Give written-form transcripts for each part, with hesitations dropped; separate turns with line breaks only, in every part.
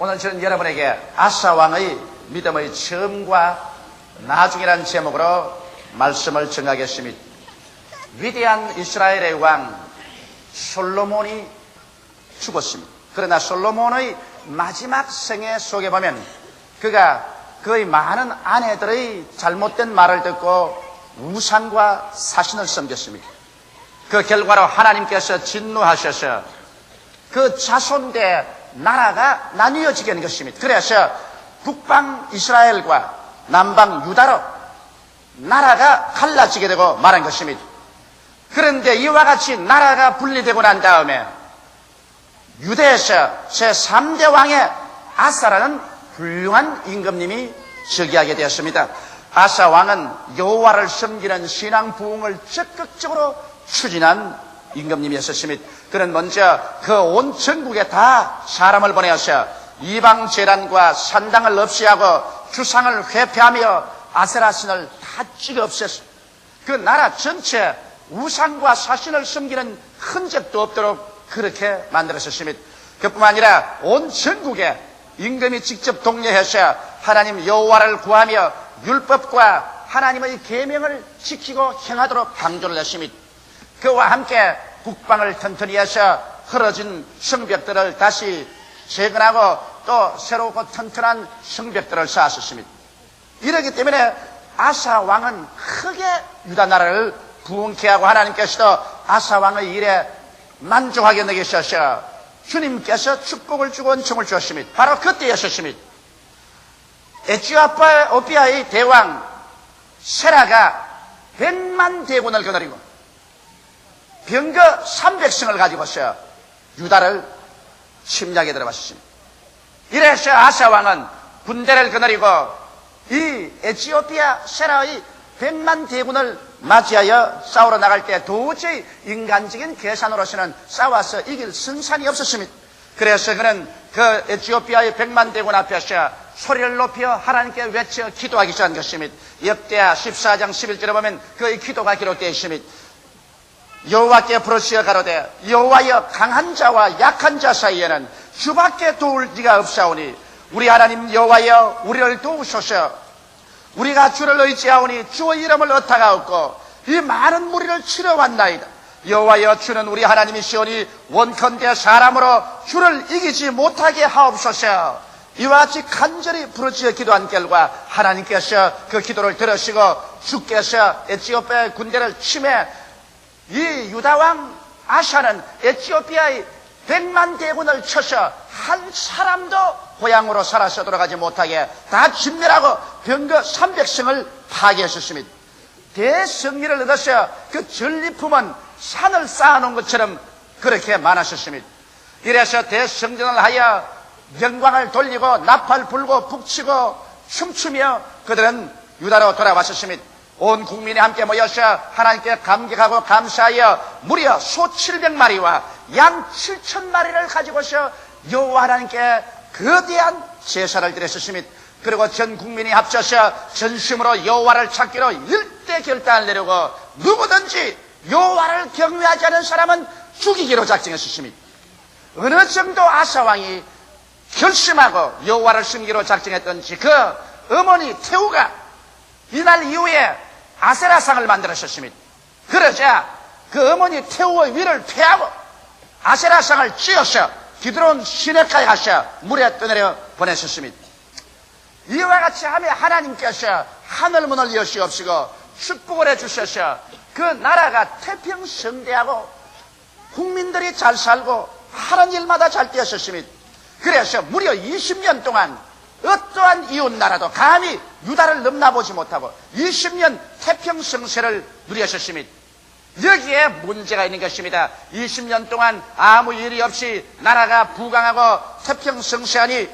오늘 저는 여러분에게 아사 왕의 믿음의 처음과 나중이라는 제목으로 말씀을 전하겠습니다. 위대한 이스라엘의 왕 솔로몬이 죽었습니다. 그러나 솔로몬의 마지막 생애 속에 보면 그가 그의 많은 아내들의 잘못된 말을 듣고 우상과 사신을 섬겼습니다. 그 결과로 하나님께서 진노하셔서 그 자손대 나라가 나뉘어지게 된 것입니다. 그래서 북방 이스라엘과 남방 유다로 나라가 갈라지게 되고 말한 것입니다. 그런데 이와 같이 나라가 분리되고 난 다음에 유대에서 제3대 왕의 아사라는 훌륭한 임금님이 즉위하게 되었습니다. 아사 왕은 여호와를 섬기는 신앙 부흥을 적극적으로 추진한 임금님이었습니다. 그는 먼저 그 온 전국에 다 사람을 보내어서 이방 제단과 산당을 없애하고 주상을 회폐하며 아세라신을 다 찍어 없앴습니다. 그 나라 전체 우상과 사신을 섬기는 흔적도 없도록 그렇게 만들었습니다. 그뿐만 아니라 온 전국에 임금이 직접 독려해서 하나님 여호와를 구하며 율법과 하나님의 계명을 지키고 행하도록 강조를 했습니다. 그와 함께 국방을 튼튼히 해서 흐러진 성벽들을 다시 재건하고 또 새롭고 튼튼한 성벽들을 쌓았습니다. 이러기 때문에 아사 왕은 크게 유다 나라를 부흥케 하고 하나님께서도 아사 왕의 일에 만족하게 여기셔서 주님께서 축복을 주고 은총을 주었습니다. 바로 그때였습니다. 에티오피아의 대왕 세라가 100만 대군을 거느리고 병거 300승을 가지고서 유다를 침략에 들어갔습니다. 이래서 아사 왕은 군대를 거느리고 이 에티오피아 세라의 100만 대군을 맞이하여 싸우러 나갈 때 도저히 인간적인 계산으로서는 싸워서 이길 승산이 없었습니다. 그래서 그는 그 에티오피아의 100만 대군 앞에서 소리를 높여 하나님께 외쳐 기도하기 시작한 것입니다. 역대하 14장 11절에 보면 그의 기도가 기록되어 있습니다. 여호와께 부르시어 가로되 여호와여 강한 자와 약한 자 사이에는 주밖에 도울 리가 없사오니 우리 하나님 여호와여 우리를 도우소서. 우리가 주를 의지하오니 주의 이름을 의탁하옵고 이 많은 무리를 치러왔나이다. 여호와여 주는 우리 하나님이시오니 원컨대 사람으로 주를 이기지 못하게 하옵소서. 이와 같이 간절히 부르짖어 기도한 결과 하나님께서 그 기도를 들으시고 주께서 에티오피아의 군대를 침해 이 유다왕 아사는 에티오피아의 100만 대군을 쳐서 한 사람도 고향으로 살아서 돌아가지 못하게 다 진멸하고 병거 300승을 파괴했습니다. 대승리를 얻어서 그 전리품은 산을 쌓아놓은 것처럼 그렇게 많았습니다. 이래서 대성전을 하여 영광을 돌리고 나팔 불고 북치고 춤추며 그들은 유다로 돌아왔습니다. 온 국민이 함께 모여서 하나님께 감격하고 감사하여 무려 소 700마리와 양 7,000마리를 가지고서 여호와 하나님께 거대한 제사를 드렸습니다. 그리고 전 국민이 합쳐서 전심으로 여호와를 찾기로 일대 결단을 내리고 누구든지 여호와를 경외하지 않은 사람은 죽이기로 작정했습니다. 어느 정도 아사 왕이 결심하고 여호와를 섬기기로 작정했던지 그 어머니 태우가 이날 이후에 아세라상을 만들었습니다. 그러자 그 어머니 태우의 위를 폐하고 아세라상을 찧어서 기드론 시내가에 가서 물에 떠내려 보내셨습니다. 이와 같이 하며 하나님께서 하늘문을 여시옵시고 축복을 해주셔서 그 나라가 태평성대하고 국민들이 잘 살고 하는 일마다 잘 되었습니다. 그래서 무려 20년 동안 어떠한 이웃 나라도 감히 유다를 넘나보지 못하고 20년 태평성세를 누렸습니다. 여기에 문제가 있는 것입니다. 20년 동안 아무 일이 없이 나라가 부강하고 태평성세하니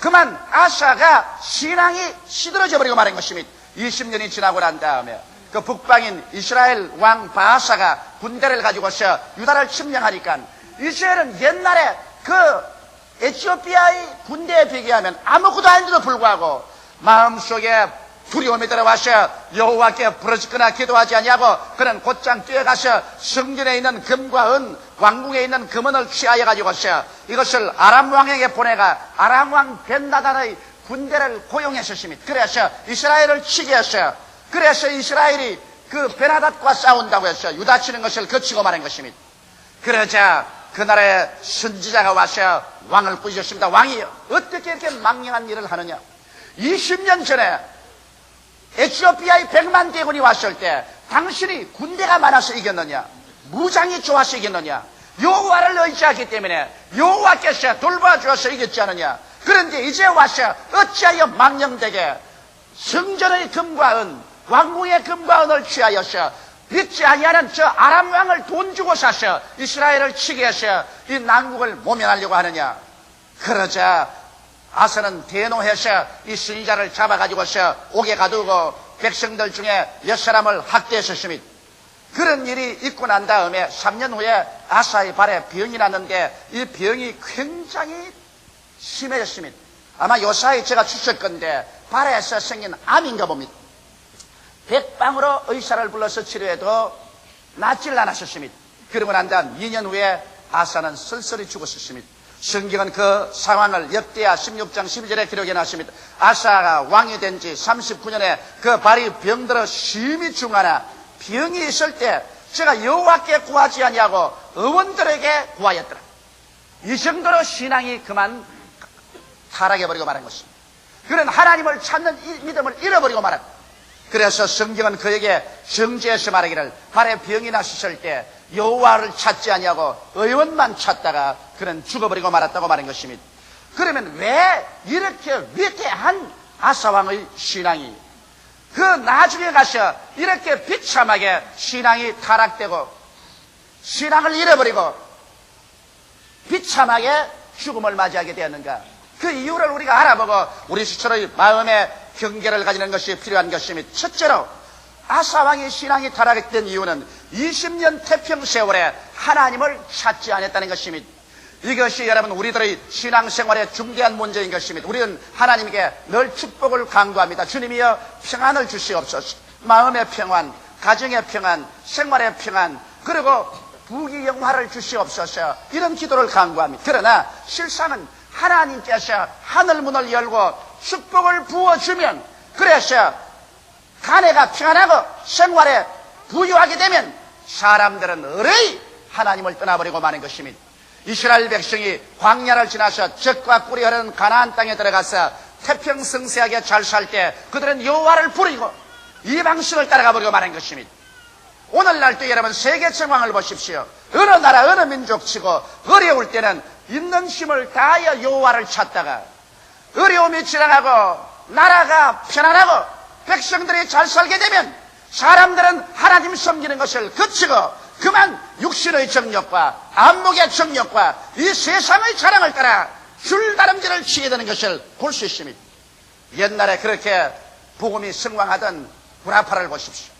그만 아사가 신앙이 시들어져 버리고 말한 것입니다. 20년이 지나고 난 다음에 그 북방인 이스라엘 왕 바하사가 군대를 가지고서 유다를 침략하니까 이스라엘은 옛날에 그 에티오피아의 군대에 비교하면 아무것도 아닌데도 불구하고 마음속에 두려움이 들어와서 여호와께 부르짖거나 기도하지 아니하고 그는 곧장 뛰어가서 성전에 있는 금과 은, 왕궁에 있는 금은을 취하여 가지고서 이것을 아람 왕에게 보내가 아람 왕 벤나단의 군대를 고용했었습니다. 그래서 이스라엘을 치게 했어요. 그래서 이스라엘이 그 베나닷과 싸운다고 해서 유다 치는 것을 거치고 말한 것입니다. 그러자 그 나라의 선지자가 와서 왕을 꾸짖었습니다. 왕이 어떻게 이렇게 망령한 일을 하느냐. 20년 전에 에티오피아의 100만 대군이 왔을 때 당신이 군대가 많아서 이겼느냐, 무장이 좋아서 이겼느냐, 여호와를 의지하기 때문에 여호와께서 돌봐주어서 이겼지 않느냐. 그런데 이제 와서 어찌하여 망령되게 성전의 금과 은, 왕궁의 금과 은을 취하여서 믿지 아니하는 저 아람 왕을 돈 주고 사서 이스라엘을 치게 해서 이 난국을 모면하려고 하느냐. 그러자 아사는 대노해서 이 선지자를 잡아가지고서 옥에 가두고 백성들 중에 몇 사람을 학대했었습니다. 그런 일이 있고 난 다음에 3년 후에 아사의 발에 병이 났는데 이 병이 굉장히 심해졌습니다. 아마 요사이 제가 주실 건데 발에서 생긴 암인가 봅니다. 백방으로 의사를 불러서 치료해도 낫질 않았었습니다. 그러고 난 다음 2년 후에 아사는 쓸쓸히 죽었었습니다. 성경은 그 상황을 역대하 16장 12절에 기록해 놨습니다. 아사가 왕이 된 지 39년에 그 발이 병들어 심히 중하나 병이 있을 때 제가 여호와께 구하지 아니하고 의원들에게 구하였더라. 이 정도로 신앙이 그만 타락해버리고 말한 것입니다. 그는 하나님을 찾는 이 믿음을 잃어버리고 말았다. 그래서 성경은 그에게 정죄해서 말하기를 발에 병이 났을 때 여호와를 찾지 아니하고 의원만 찾다가 그는 죽어버리고 말았다고 말한 것입니다. 그러면 왜 이렇게 위대한 아사왕의 신앙이 그 나중에 가서 이렇게 비참하게 신앙이 타락되고 신앙을 잃어버리고 비참하게 죽음을 맞이하게 되었는가? 그 이유를 우리가 알아보고 우리 스스로의 마음의 경계를 가지는 것이 필요한 것입니다. 첫째로 아사왕의 신앙이 타락했던 이유는 20년 태평 세월에 하나님을 찾지 않았다는 것입니다. 이것이 여러분 우리들의 신앙생활의 중대한 문제인 것입니다. 우리는 하나님께 늘 축복을 간구합니다. 주님이여 평안을 주시옵소서. 마음의 평안, 가정의 평안, 생활의 평안, 그리고 부귀영화를 주시옵소서. 이런 기도를 간구합니다. 그러나 실상은 하나님께서 하늘문을 열고 축복을 부어주면, 그래서 가내가 평안하고 생활에 부유하게 되면 사람들은 의뢰이 하나님을 떠나버리고 마는 것입니다. 이스라엘 백성이 광야를 지나서 젖과 꿀이 흐르는 가나안 땅에 들어가서 태평성세하게 잘 살 때 그들은 여호와를 부르고 이방신을 따라가 버리고 마는 것입니다. 오늘날도 여러분 세계 정황을 보십시오. 어느 나라 어느 민족 치고 어려울 때는 있는 힘을 다하여 여호와를 찾다가 어려움이 지나가고 나라가 편안하고 백성들이 잘 살게 되면 사람들은 하나님 섬기는 것을 그치고 그만 육신의 정욕과 안목의 정욕과 이 세상의 자랑을 따라 줄다름질을 치게 되는 것을 볼 수 있습니다. 옛날에 그렇게 복음이 성황하던 구라파를 보십시오.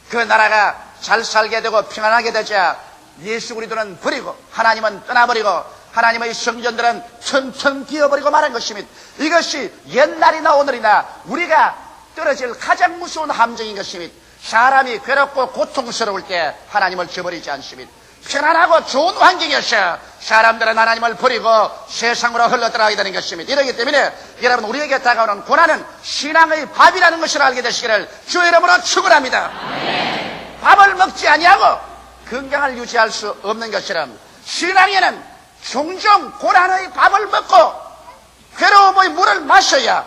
그 나라가 잘 살게 되고 평안하게 되자 예수 그리스도는 버리고 하나님은 떠나버리고 하나님의 성전들은 텅텅 비어버리고 말한 것입니다. 이것이 옛날이나 오늘이나 우리가 떨어질 가장 무서운 함정인 것입니다. 사람이 괴롭고 고통스러울 때 하나님을 저버리지 않습니다. 편안하고 좋은 환경에서 사람들은 하나님을 버리고 세상으로 흘러들어가게 되는 것입니다. 이러기 때문에 여러분 우리에게 다가오는 고난은 신앙의 밥이라는 것을 알게 되시기를 주의 이름으로 축원합니다. 밥을 먹지 아니하고 건강을 유지할 수 없는 것처럼 신앙에는 종종 고난의 밥을 먹고 괴로움의 물을 마셔야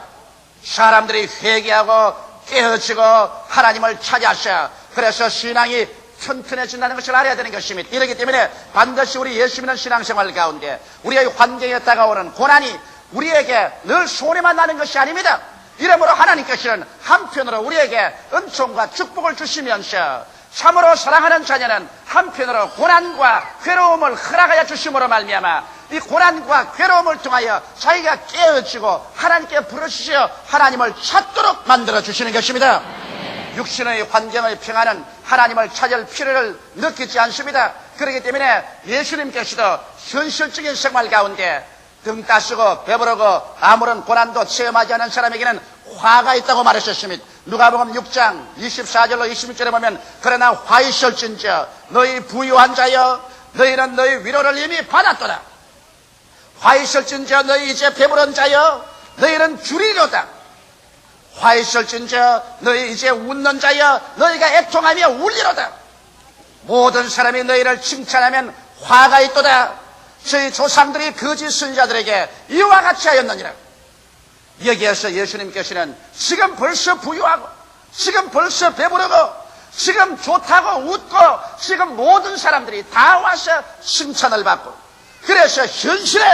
사람들이 회개하고 깨어지고 하나님을 찾아서 그래서 신앙이 튼튼해진다는 것을 알아야 되는 것입니다. 이렇기 때문에 반드시 우리 예수 믿는 신앙생활 가운데 우리의 환경에 다가오는 고난이 우리에게 늘 손해만 나는 것이 아닙니다. 이러므로 하나님께서는 한편으로 우리에게 은총과 축복을 주시면서 참으로 사랑하는 자녀는 한편으로 고난과 괴로움을 허락하여 주심으로 말미암아 이 고난과 괴로움을 통하여 자기가 깨어지고 하나님께 부르시어 하나님을 찾도록 만들어주시는 것입니다. 육신의 환경의 평안은 하나님을 찾을 필요를 느끼지 않습니다. 그렇기 때문에 예수님께서도 현실적인 생활 가운데 등 따시고 배부르고 아무런 고난도 체험하지 않은 사람에게는 화가 있다고 말하셨습니다. 누가복음 6장 24절로 26절에 보면 그러나 화 있을진저 너희 부유한 자여 너희는 너희 위로를 이미 받았도다. 화 있을진저 너희 이제 배부른 자여 너희는 주리로다. 화 있을진저 너희 이제 웃는 자여 너희가 애통하며 울리로다. 모든 사람이 너희를 칭찬하면 화가 있도다. 저희 조상들이 거짓 선지자들에게 이와 같이 하였느니라. 여기에서 예수님께서는 지금 벌써 부유하고 지금 벌써 배부르고 지금 좋다고 웃고 지금 모든 사람들이 다 와서 칭찬을 받고 그래서 현실에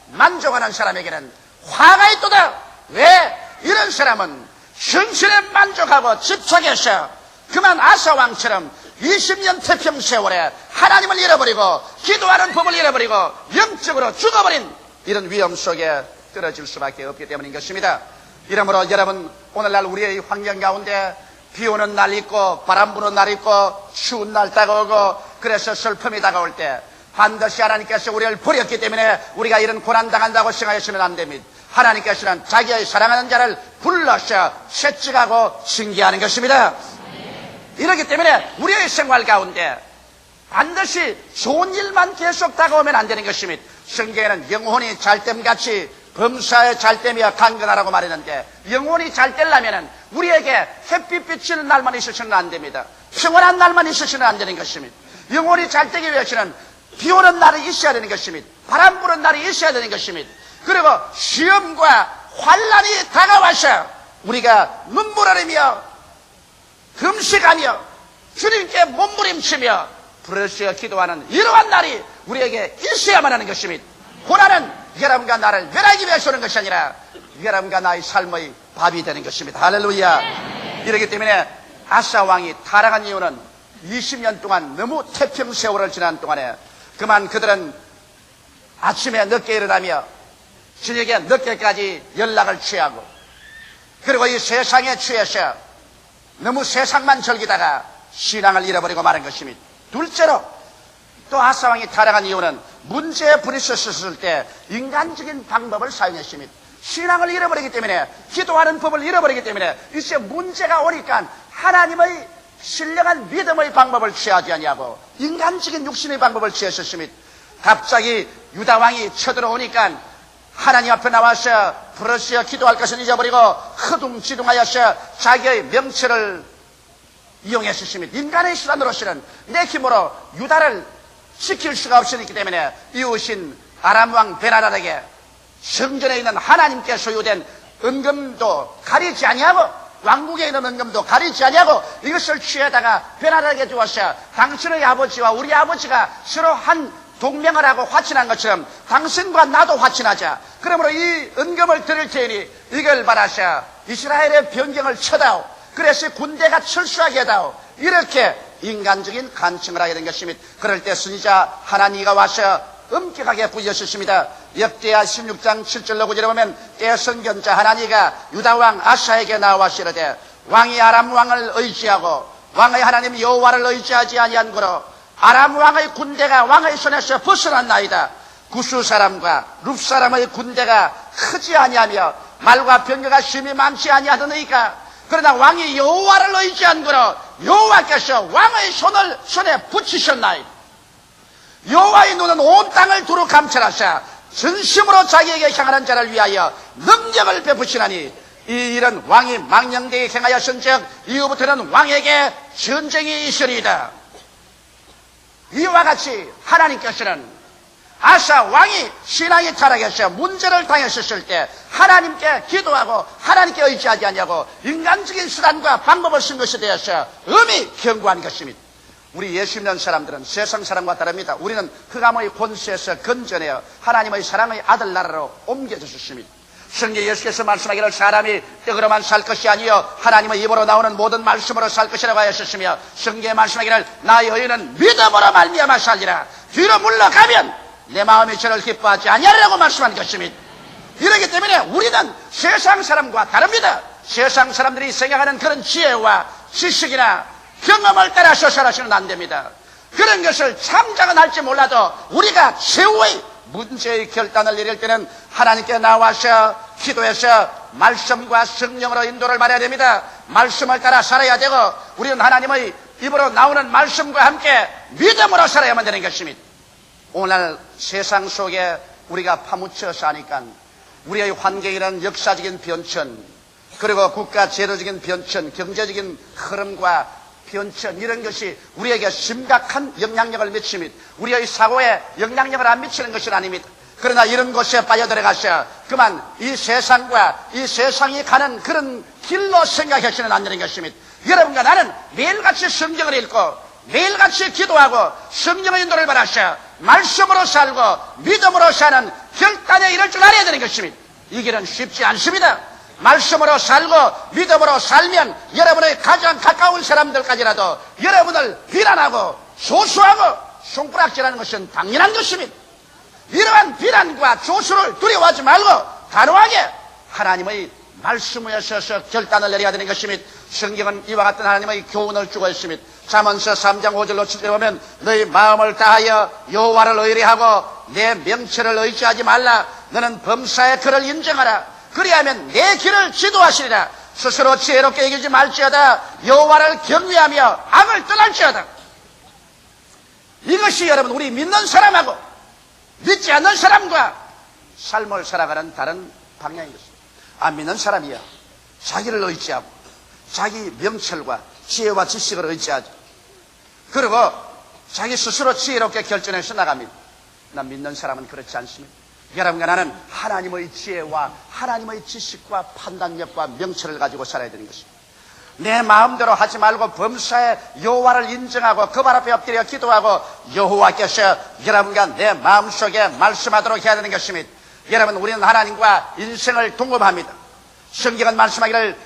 만족하는 사람에게는 화가 있도다. 왜? 이런 사람은 현실에 만족하고 집착해서 그만 아사왕처럼 20년 태평 세월에 하나님을 잃어버리고 기도하는 법을 잃어버리고 영적으로 죽어버린 이런 위험 속에 떨어질 수밖에 없기 때문인 것입니다. 이러므로 여러분 오늘날 우리의 환경 가운데 비 오는 날 있고 바람 부는 날 있고 추운 날 다가오고 그래서 슬픔이 다가올 때 반드시 하나님께서 우리를 버렸기 때문에 우리가 이런 고난당한다고 생각하시면 안 됩니다. 하나님께서는 자기의 사랑하는 자를 불러서 채찍하고 징계하는 것입니다. 이렇기 때문에 우리의 생활 가운데 반드시 좋은 일만 계속 다가오면 안 되는 것입니다. 성경에는 영혼이 잘됨같이 범사에 잘되며 강건하라고 말했는데 영혼이 잘 되려면 우리에게 햇빛 비치는 날만 있으시면 안 됩니다. 평온한 날만 있으시면 안 되는 것입니다. 영혼이 잘 되기 위해서는 비 오는 날이 있어야 되는 것입니다. 바람 부는 날이 있어야 되는 것입니다. 그리고 시험과 환난이 다가와서 우리가 눈물 흘리며 금식하며 주님께 몸부림치며 부르짖어 기도하는 이러한 날이 우리에게 있어야만 하는 것입니다. 고난은 여러분과 나를 멸하기 위해서 오는 것이 아니라 여러분과 나의 삶의 밥이 되는 것입니다. 할렐루야. 이렇기 때문에 아사 왕이 타락한 이유는 20년 동안 너무 태평 세월을 지난 동안에 그만 그들은 아침에 늦게 일어나며 저녁에 늦게까지 연락을 취하고 그리고 이 세상에 취해서 너무 세상만 즐기다가 신앙을 잃어버리고 마는 것입니다. 둘째로 또 아사왕이 타락한 이유는 문제에 부딪혔을 때 인간적인 방법을 사용했습니다. 신앙을 잃어버리기 때문에 기도하는 법을 잃어버리기 때문에 이제 문제가 오니까 하나님의 신령한 믿음의 방법을 취하지 아니하고 인간적인 육신의 방법을 취했었습니다. 갑자기 유다왕이 쳐들어오니까 하나님 앞에 나와서 부르짖어 기도할 것을 잊어버리고 허둥지둥하여서 자기의 명철을 이용했었습니다. 인간의 수단으로서는 내 힘으로 유다를 지킬 수가 없었기 때문에 이웃인 아람왕 베나다에게 성전에 있는 하나님께 소유된 은금도 가리지 아니하고 왕국에 있는 은금도 가리지 아니하고 이것을 취해다가 베나다에게 주었어. 당신의 아버지와 우리 아버지가 서로 한 동맹을 하고 화친한 것처럼 당신과 나도 화친하자. 그러므로 이 은금을 드릴 테니 이걸 받아서 이스라엘의 변경을 쳐다오. 그래서 군대가 철수하게 해다오. 이렇게 인간적인 간청을 하게 된 것입니다. 그럴 때 선지자 하나니가 와서 엄격하게 부여셨습니다. 역대하 16장 7절로 9절에 보면 때 선견자 하나니가 유다왕 아사에게 나와서 이르되 왕이 아람 왕을 의지하고 왕의 하나님 여호와를 의지하지 아니한 거로 아람 왕의 군대가 왕의 손에서 벗어났나이다. 구스 사람과 룹 사람의 군대가 크지 아니하며 말과 병거가 심히 많지 아니하더니까 그러나 왕이 여호와를 의지한 거로 여호와께서 왕의 손에 붙이셨나이다. 여호와의 눈은 온 땅을 두루 감찰하사 전심으로 자기에게 향하는 자를 위하여 능력을 베푸시나니 이 일은 왕이 망령되게 행하였은즉 이후부터는 왕에게 전쟁이 있으리이다. 이와 같이 하나님께서는 아사 왕이 신앙이 타락해서 문제를 당했었을 때 하나님께 기도하고 하나님께 의지하지 아니하고 인간적인 수단과 방법을 쓴 것에 대해서 엄히 경고한 것입니다. 우리 예수 믿는 사람들은 세상 사람과 다릅니다. 우리는 흑암의 권세에서 건져내어 하나님의 사랑의 아들 나라로 옮겨졌습니다. 성경 예수께서 말씀하기를 사람이 떡으로만 살 것이 아니요 하나님의 입으로 나오는 모든 말씀으로 살 것이라고 하셨으며 성경에 말씀하기를 나의 의인은 믿음으로 말미암아 살리라. 뒤로 물러가면 내 마음이 저를 기뻐하지 아니하리라고 말씀한 것입니다. 이렇기 때문에 우리는 세상 사람과 다릅니다. 세상 사람들이 생각하는 그런 지혜와 지식이나 경험을 따라서 살아서는 안 됩니다. 그런 것을 참작은 할지 몰라도 우리가 최후의 문제의 결단을 내릴 때는 하나님께 나와서 기도해서 말씀과 성령으로 인도를 받아야 됩니다. 말씀을 따라 살아야 되고 우리는 하나님의 입으로 나오는 말씀과 함께 믿음으로 살아야만 되는 것입니다. 오늘 세상 속에 우리가 파묻혀 사니까 우리의 환경이라는 역사적인 변천, 그리고 국가 제도적인 변천, 경제적인 흐름과 변천, 이런 것이 우리에게 심각한 영향력을 미칩니다. 우리의 사고에 영향력을 안 미치는 것은 아닙니다. 그러나 이런 곳에 빠져들어가서 그만 이 세상과 이 세상이 가는 그런 길로 생각하시는 안 되는 것입니다. 여러분과 나는 매일같이 성경을 읽고 매일같이 기도하고 성령의 인도를 받아서 말씀으로 살고 믿음으로 사는 결단에 이를 줄 알아야 되는 것입니다. 이 길은 쉽지 않습니다. 말씀으로 살고 믿음으로 살면 여러분의 가장 가까운 사람들까지라도 여러분을 비난하고 조수하고 손가락질하는 것은 당연한 것입니다. 이러한 비난과 조수를 두려워하지 말고 단호하게 하나님의 말씀 위에 서서 결단을 내려야 되는 것입니다. 성경은 이와 같은 하나님의 교훈을 주고 있습니다. 잠언서 3장 5절로 7절에 보면 너희 마음을 다하여 여호와를 의뢰하고 내 명철을 의지하지 말라. 너는 범사의 그를 인정하라. 그리하면 내 길을 지도하시리라. 스스로 지혜롭게 여기지 말지어다. 여호와를 경외하며 악을 떠날지어다. 이것이 여러분 우리 믿는 사람하고 믿지 않는 사람과 삶을 살아가는 다른 방향인 것입니다. 안 믿는 사람이야 자기를 의지하고 자기 명철과 지혜와 지식을 의지하죠. 그리고 자기 스스로 지혜롭게 결정해서 나갑니다. 난 믿는 사람은 그렇지 않습니다. 여러분과 나는 하나님의 지혜와 하나님의 지식과 판단력과 명철을 가지고 살아야 되는 것입니다. 내 마음대로 하지 말고 범사에 여호와를 인정하고 그 발 앞에 엎드려 기도하고 여호와께서 여러분과 내 마음속에 말씀하도록 해야 되는 것입니다. 여러분, 우리는 하나님과 인생을 동업합니다. 성경은 말씀하기를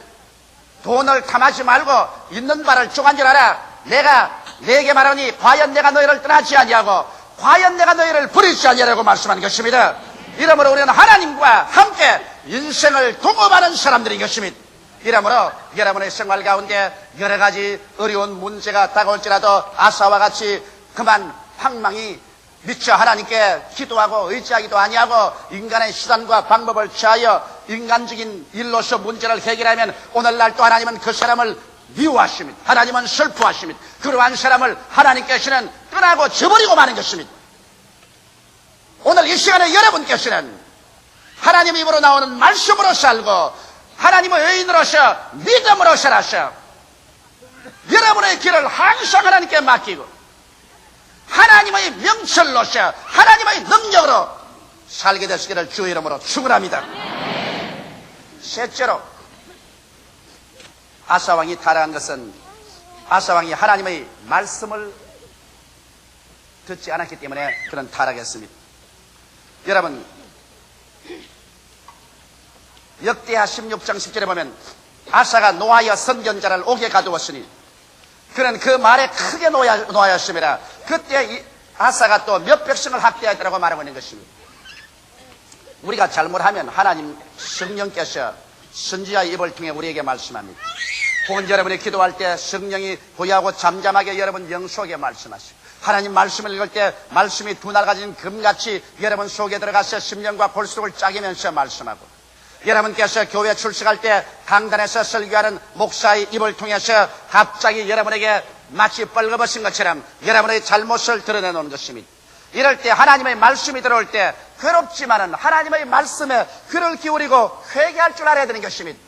돈을 탐하지 말고 있는 바를 쪼간질하라. 내가 내게 말하니 과연 내가 너희를 떠나지 아니하고 과연 내가 너희를 버리지 아니하라고 말씀하는 것입니다. 이러므로 우리는 하나님과 함께 인생을 동업하는 사람들인 것입니다. 이러므로 여러분의 생활 가운데 여러 가지 어려운 문제가 다가올지라도 아사와 같이 그만 황망히 미처 하나님께 기도하고 의지하기도 아니하고 인간의 수단과 방법을 취하여 인간적인 일로서 문제를 해결하면 오늘날 또 하나님은 그 사람을 미워하십니다. 하나님은 슬퍼하십니다. 그러한 사람을 하나님께서는 떠나고 저버리고 마는 것입니다. 오늘 이 시간에 여러분께서는 하나님의 입으로 나오는 말씀으로 살고 하나님의 의인으로서 믿음으로 살아서 여러분의 길을 항상 하나님께 맡기고 하나님의 명철로서 하나님의 능력으로 살게 되시기를 주의 이름으로 축원합니다. 셋째로 아사왕이 타락한 것은 아사왕이 하나님의 말씀을 듣지 않았기 때문에 그는 타락했습니다. 여러분, 역대하 16장 10절에 보면 아사가 노하여 선견자를 옥에 가두었으니 그는 그 말에 크게 노하였습니다. 그때 아사가 또 몇 백성을 학대하였다고 말하고 있는 것입니다. 우리가 잘못하면 하나님 성령께서 선지자의 입을 통해 우리에게 말씀합니다. 혹은 여러분이 기도할 때 성령이 고요하고 잠잠하게 여러분 영 속에 말씀하시고 하나님 말씀을 읽을 때 말씀이 두 날 가진 금같이 여러분 속에 들어가서 심령과 볼속을 짜기면서 말씀하고 여러분께서 교회 출석할 때 강단에서 설교하는 목사의 입을 통해서 갑자기 여러분에게 마치 뻘거벗은 것처럼 여러분의 잘못을 드러내놓은 것입니다. 이럴 때 하나님의 말씀이 들어올 때 괴롭지만은 하나님의 말씀에 귀를 기울이고 회개할 줄 알아야 되는 것입니다.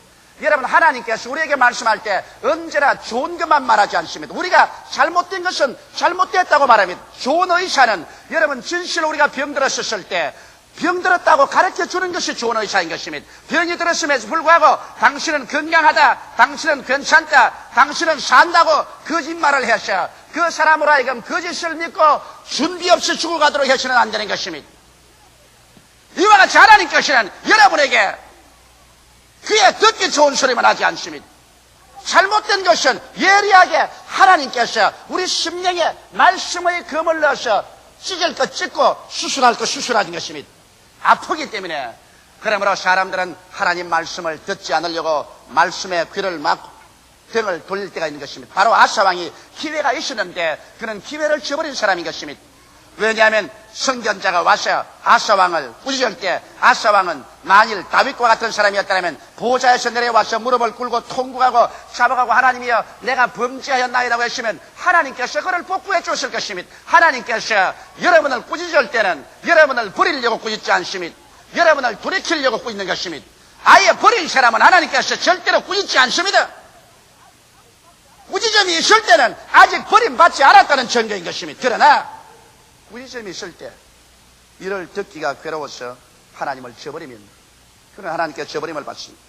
여러분, 하나님께서 우리에게 말씀할 때 언제나 좋은 것만 말하지 않습니다. 우리가 잘못된 것은 잘못됐다고 말합니다. 좋은 의사는 여러분 진실로 우리가 병들었을 때 병들었다고 가르쳐주는 것이 좋은 의사인 것입니다. 병이 들었음에도 불구하고 당신은 건강하다, 당신은 괜찮다, 당신은 산다고 거짓말을 해서 그 사람으로 하여금 거짓을 믿고 준비 없이 죽어가도록 해서는 안 되는 것입니다. 이와 같이 하나님께서는 여러분에게 귀에 듣기 좋은 소리만 하지 않습니다. 잘못된 것은 예리하게 하나님께서 우리 심령에 말씀의 검을 넣어서 찢을 것 찢고 수술할 것 수술하는 것입니다. 아프기 때문에. 그러므로 사람들은 하나님 말씀을 듣지 않으려고 말씀에 귀를 막고 등을 돌릴 때가 있는 것입니다. 바로 아사 왕이 기회가 있었는데 그는 기회를 저버린 사람인 것입니다. 왜냐하면 선견자가 와서 아사왕을 꾸짖을 때 아사왕은 만일 다윗과 같은 사람이었다면 보좌에서 내려와서 무릎을 꿇고 통곡하고 잡아가고 하나님이여 내가 범죄하였나이라고 했으면 하나님께서 그를 복구해 줬을 것입니다. 하나님께서 여러분을 꾸짖을 때는 여러분을 버리려고 꾸짖지 않습니다. 여러분을 돌이키려고 꾸짖는 것입니다. 아예 버린 사람은 하나님께서 절대로 꾸짖지 않습니다. 꾸짖음이 있을 때는 아직 버림받지 않았다는 증거인 것입니다. 그러나 꾸짖음이 있을 때 이를 듣기가 괴로워서 하나님을 저버리면 그는 하나님께 저버림을 받습니다.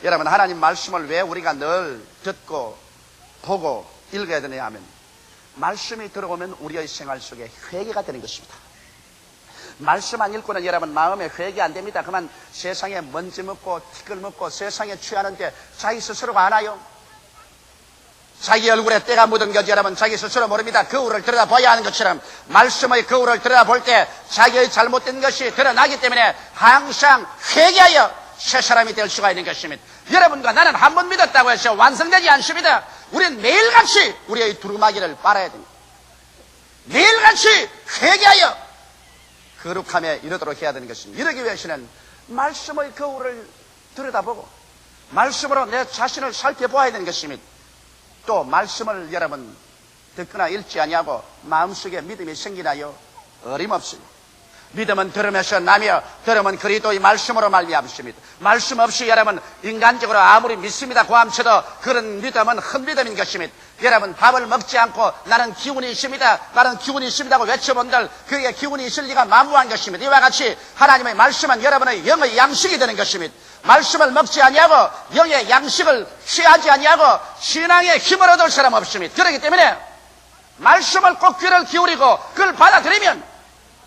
여러분, 하나님 말씀을 왜 우리가 늘 듣고 보고 읽어야 되냐 하면 말씀이 들어오면 우리의 생활 속에 회개가 되는 것입니다. 말씀 안 읽고는 여러분 마음에 회개 안 됩니다. 그만 세상에 먼지 묻고 티끌 묻고 세상에 취하는데 자기 스스로가 아나요? 자기 얼굴에 때가 묻은 것이 여러분 자기 스스로 모릅니다. 거울을 들여다봐야 하는 것처럼 말씀의 거울을 들여다볼 때 자기의 잘못된 것이 드러나기 때문에 항상 회개하여 새 사람이 될 수가 있는 것입니다. 여러분과 나는 한 번 믿었다고 해서 완성되지 않습니다. 우리는 매일같이 우리의 두루마기를 빨아야 됩니다. 매일같이 회개하여 거룩함에 이르도록 해야 되는 것입니다. 이러기 위해서는 말씀의 거울을 들여다보고 말씀으로 내 자신을 살펴보아야 되는 것입니다. 또 말씀을 여러분 듣거나 읽지 아니하고 마음속에 믿음이 생기나요? 어림없습니다. 믿음은 들으면서 나며 들으면 그리스도의 말씀으로 말미암습니다. 말씀 없이 여러분 인간적으로 아무리 믿습니다 고함쳐도 그런 믿음은 헛믿음인 것입니다. 여러분 밥을 먹지 않고 나는 기운이 있습니다, 나는 기운이 있습니다고 외쳐본들 그게 기운이 있을 리가 만무한 것입니다. 이와 같이 하나님의 말씀은 여러분의 영의 양식이 되는 것입니다. 말씀을 먹지 아니하고 영의 양식을 취하지 아니하고 신앙의 힘을 얻을 사람 없습니다. 그렇기 때문에 말씀을 꼭 귀를 기울이고 그걸 받아들이면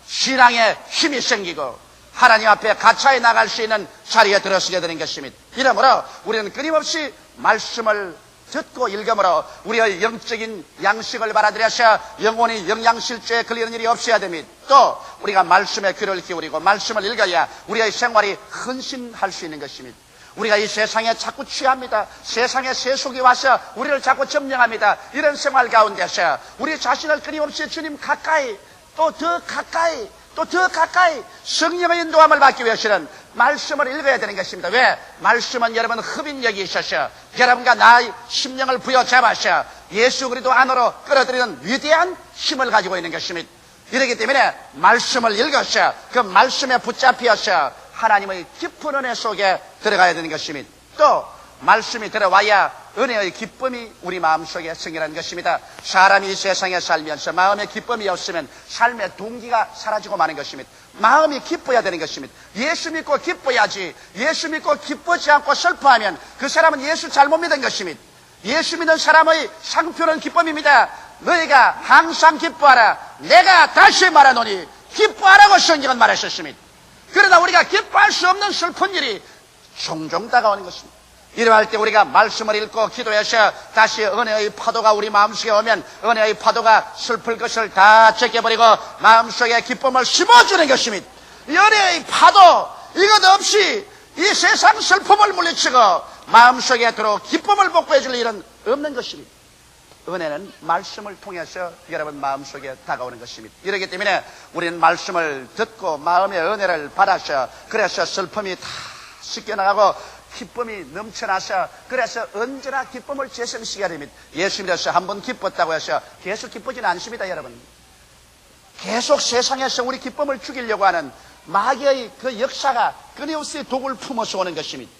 신앙의 힘이 생기고 하나님 앞에 가차에 나갈 수 있는 자리에 들어서게 되는 것입니다. 이러므로 우리는 끊임없이 말씀을 듣고 읽음으로 우리의 영적인 양식을 받아들여서 영혼이 영양실조에 걸리는 일이 없어야 됩니다. 또 우리가 말씀에 귀를 기울이고 말씀을 읽어야 우리의 생활이 헌신할 수 있는 것입니다. 우리가 이 세상에 자꾸 취합니다. 세상에 세속이 와서 우리를 자꾸 점령합니다. 이런 생활 가운데서 우리 자신을 끊임없이 주님 가까이 또 더 가까이 또 더 가까이 성령의 인도함을 받기 위해서는 말씀을 읽어야 되는 것입니다. 왜? 말씀은 여러분 흡인력이 있어서 여러분과 나의 심령을 부여잡아서 예수 그리스도 안으로 끌어들이는 위대한 힘을 가지고 있는 것입니다. 이렇기 때문에 말씀을 읽어서 그 말씀에 붙잡혀서 하나님의 깊은 은혜 속에 들어가야 되는 것입니다. 또 말씀이 들어와야 은혜의 기쁨이 우리 마음속에 생기는 것입니다. 사람이 이 세상에 살면서 마음에 기쁨이 없으면 삶의 동기가 사라지고 마는 것입니다. 마음이 기뻐야 되는 것입니다. 예수 믿고 기뻐야지. 예수 믿고 기쁘지 않고 슬퍼하면 그 사람은 예수 잘못 믿은 것입니다. 예수 믿는 사람의 상표는 기쁨입니다. 너희가 항상 기뻐하라. 내가 다시 말하노니 기뻐하라고 성경은 말하셨습니다. 그러나 우리가 기뻐할 수 없는 슬픈 일이 종종 다가오는 것입니다. 이러할 때 우리가 말씀을 읽고 기도해서 다시 은혜의 파도가 우리 마음속에 오면 은혜의 파도가 슬플 것을 다 제껴버리고 마음속에 기쁨을 심어주는 것입니다. 이 은혜의 파도 이것 없이 이 세상 슬픔을 물리치고 마음속에 들어 기쁨을 복구해 줄 일은 없는 것입니다. 은혜는 말씀을 통해서 여러분 마음속에 다가오는 것입니다. 이렇기 때문에 우리는 말씀을 듣고 마음의 은혜를 받아서 그래서 슬픔이 다 씻겨나가고 기쁨이 넘쳐나서 그래서 언제나 기쁨을 재생시켜야 됩니다. 예수 믿어서 한 번 기뻤다고 해서 계속 기쁘지는 않습니다. 여러분 계속 세상에서 우리 기쁨을 죽이려고 하는 마귀의 그 역사가 끊임없이 독을 품어서 오는 것입니다.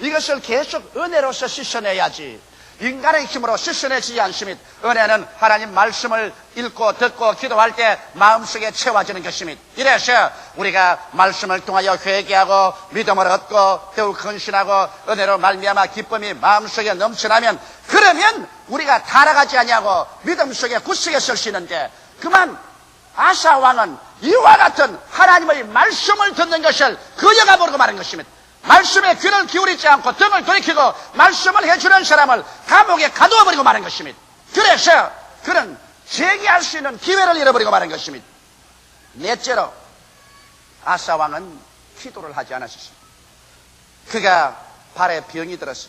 이것을 계속 은혜로서 씻어내야지 인간의 힘으로 씻어내지지 않습니다. 은혜는 하나님 말씀을 읽고 듣고 기도할 때 마음속에 채워지는 것입니다. 이래서 우리가 말씀을 통하여 회개하고 믿음을 얻고 더욱 헌신하고 은혜로 말미암아 기쁨이 마음속에 넘쳐나면 그러면 우리가 타락하지 아니하고 믿음 속에 굳세게 설 수 있는데 그만 아사 왕은 이와 같은 하나님의 말씀을 듣는 것을 거저가 버리고 마는 것입니다. 말씀에 귀를 기울이지 않고 등을 돌이키고 말씀을 해주는 사람을 감옥에 가두어버리고 마는 것입니다. 그래서 그는 재기할 수 있는 기회를 잃어버리고 마는 것입니다. 넷째로 아사 왕은 기도를 하지 않았습니다. 그가 발에 병이 들어서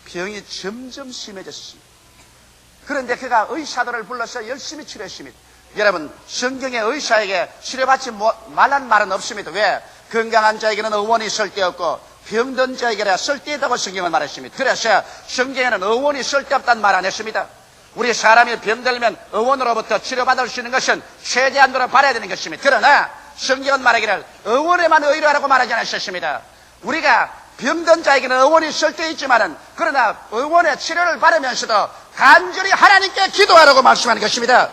병이 점점 심해졌습니다. 그런데 그가 의사들을 불러서 열심히 치료했습니다. 여러분, 성경에 의사에게 치료받지 말라는 말은 없습니다. 왜? 건강한 자에게는 의원이 쓸데없고 병든 자에게는 쓸데있다고 성경은 말했습니다. 그래서 성경에는 의원이 쓸데없다는 말 안 했습니다. 우리 사람이 병들면 의원으로부터 치료받을 수 있는 것은 최대한도로 바라야 되는 것입니다. 그러나 성경은 말하기를 의원에만 의뢰하라고 말하지 않았습니다. 우리가 병든 자에게는 의원이 쓸데있지만은 그러나 의원의 치료를 받으면서도 간절히 하나님께 기도하라고 말씀하는 것입니다.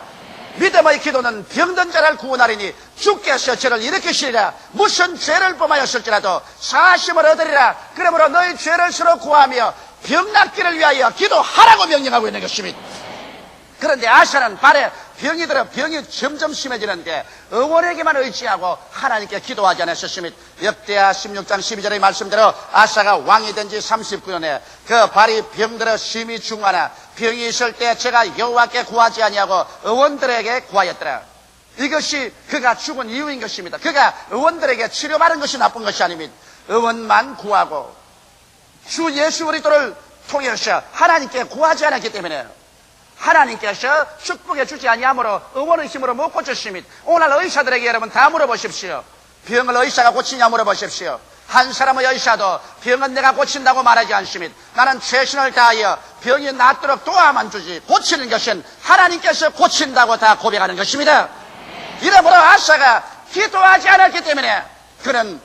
믿음의 기도는 병든 자를 구원하리니 주께서 저를 일으키시리라. 무슨 죄를 범하였을지라도 사심을 얻으리라. 그러므로 너희 죄를 서로 구하며 병 낫기를 위하여 기도하라고 명령하고 있는 것입니다. 그런데 아사는 발에 병이 들어 병이 점점 심해지는데 의원에게만 의지하고 하나님께 기도하지 않았었습니다. 역대하 16장 12절의 말씀대로 아사가 왕이 된 지 39년에 그 발이 병들어 심히 중하나 병이 있을 때 제가 여호와께 구하지 아니하고 의원들에게 구하였더라. 이것이 그가 죽은 이유인 것입니다. 그가 의원들에게 치료받은 것이 나쁜 것이 아닙니다. 의원만 구하고 주 예수 그리스도를 통해서 하나님께 구하지 않았기 때문에 하나님께서 축복해 주지 아니하므로 의원의 힘으로 못 고쳤습니다. 오늘 의사들에게 여러분 다 물어보십시오. 병을 의사가 고치냐 물어보십시오. 한 사람의 의사도 병은 내가 고친다고 말하지 않습니다. 나는 최선을 다하여 병이 낫도록 도와만 주지 고치는 것은 하나님께서 고친다고 다 고백하는 것입니다. 이러므로 아사가 기도하지 않았기 때문에 그는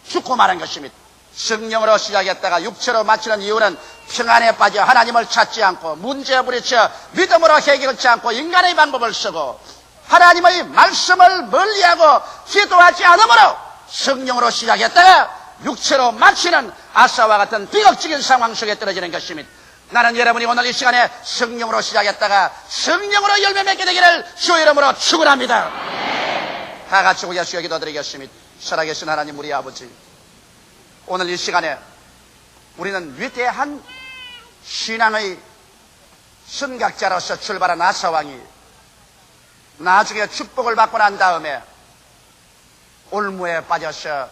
죽고 말한 것입니다. 성령으로 시작했다가 육체로 마치는 이유는 평안에 빠져 하나님을 찾지 않고 문제에 부딪혀 믿음으로 해결치 않고 인간의 방법을 쓰고 하나님의 말씀을 멀리하고 기도하지 않으므로 성령으로 시작했다가 육체로 마치는 아사와 같은 비극적인 상황 속에 떨어지는 것입니다. 나는 여러분이 오늘 이 시간에 성령으로 시작했다가 성령으로 열매 맺게 되기를 주의 이름으로 축원합니다. 다 같이 우리 예수의 기도드리겠습니다. 살아계신 하나님 우리 아버지, 오늘 이 시간에 우리는 위대한 신앙의 선각자로서 출발한 아사왕이 나중에 축복을 받고 난 다음에 올무에 빠져서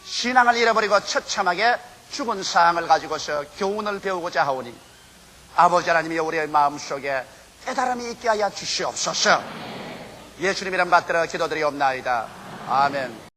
신앙을 잃어버리고 처참하게 죽은 상황을 가지고서 교훈을 배우고자 하오니 아버지 하나님이 우리의 마음속에 깨달음이 있게 하여 주시옵소서. 예수님 이름 받들어 기도드리옵나이다. 아멘.